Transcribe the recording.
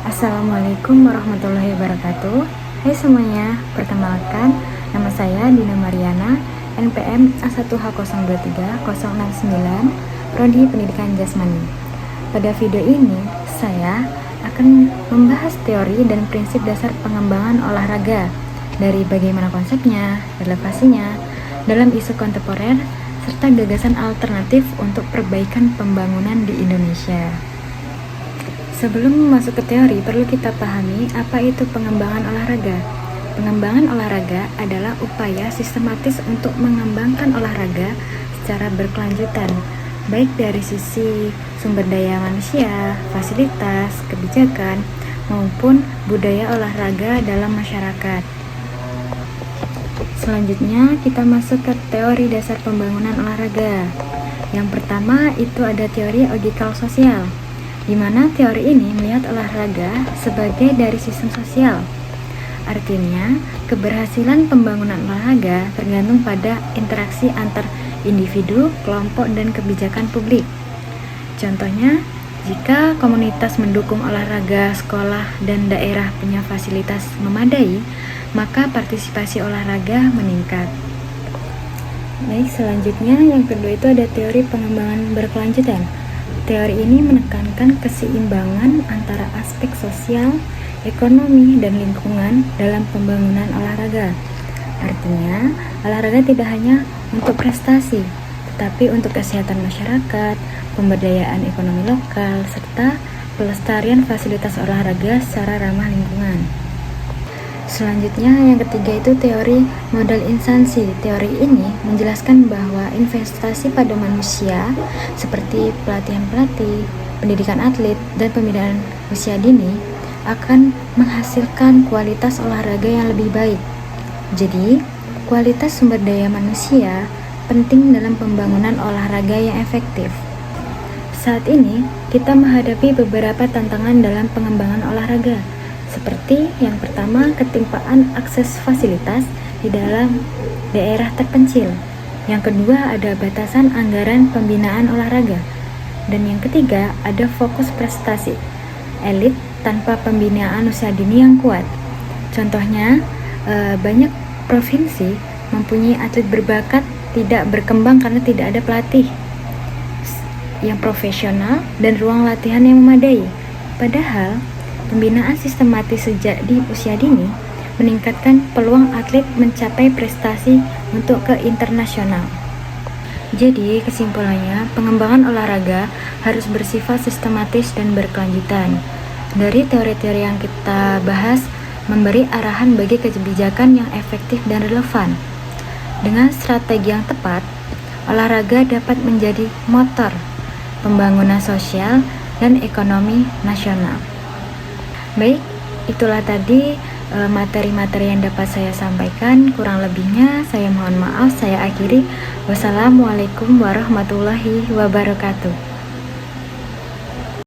Assalamualaikum warahmatullahi wabarakatuh. Hai semuanya, perkenalkan nama saya Dina Mariana, NPM A1H023-069, Prodi Pendidikan Jasmani. Pada video ini, saya akan membahas teori dan prinsip dasar pengembangan olahraga dari bagaimana konsepnya, relevasinya dalam isu kontemporer, serta gagasan alternatif untuk perbaikan pembangunan di Indonesia. Sebelum masuk ke teori, perlu kita pahami apa itu pengembangan olahraga. Pengembangan olahraga adalah upaya sistematis untuk mengembangkan olahraga secara berkelanjutan, baik dari sisi sumber daya manusia, fasilitas, kebijakan, maupun budaya olahraga dalam masyarakat. Selanjutnya, kita masuk ke teori dasar pembangunan olahraga. Yang pertama, itu ada teori logikal sosial, di mana teori ini melihat olahraga sebagai dari sistem sosial. Artinya, keberhasilan pembangunan olahraga tergantung pada interaksi antar individu, kelompok, dan kebijakan publik. Contohnya, jika komunitas mendukung olahraga, sekolah dan daerah punya fasilitas memadai, maka partisipasi olahraga meningkat. Baik, selanjutnya yang kedua itu ada teori pengembangan berkelanjutan. Teori ini menekankan keseimbangan antara aspek sosial, ekonomi, dan lingkungan dalam pembangunan olahraga. Artinya, olahraga tidak hanya untuk prestasi, tetapi untuk kesehatan masyarakat, pemberdayaan ekonomi lokal, serta pelestarian fasilitas olahraga secara ramah lingkungan. Selanjutnya, yang ketiga itu teori modal insansi. Teori ini menjelaskan bahwa investasi pada manusia seperti pelatihan pelatih, pendidikan atlet, dan pembinaan usia dini akan menghasilkan kualitas olahraga yang lebih baik. Jadi, kualitas sumber daya manusia penting dalam pembangunan olahraga yang efektif. Saat ini, kita menghadapi beberapa tantangan dalam pengembangan olahraga, seperti yang pertama, ketimpaan akses fasilitas di dalam daerah terpencil. Yang kedua, ada batasan anggaran pembinaan olahraga. Dan yang ketiga, ada fokus prestasi elit tanpa pembinaan usia dini yang kuat. Contohnya, banyak provinsi mempunyai atlet berbakat tidak berkembang karena tidak ada pelatih yang profesional dan ruang latihan yang memadai. Padahal, pembinaan sistematis sejak di usia dini meningkatkan peluang atlet mencapai prestasi untuk ke internasional. Jadi, kesimpulannya, pengembangan olahraga harus bersifat sistematis dan berkelanjutan. Dari teori-teori yang kita bahas, memberi arahan bagi kebijakan yang efektif dan relevan. Dengan strategi yang tepat, olahraga dapat menjadi motor pembangunan sosial dan ekonomi nasional. Baik, itulah tadi materi-materi yang dapat saya sampaikan. Kurang lebihnya saya mohon maaf. Saya akhiri. Wassalamualaikum warahmatullahi wabarakatuh.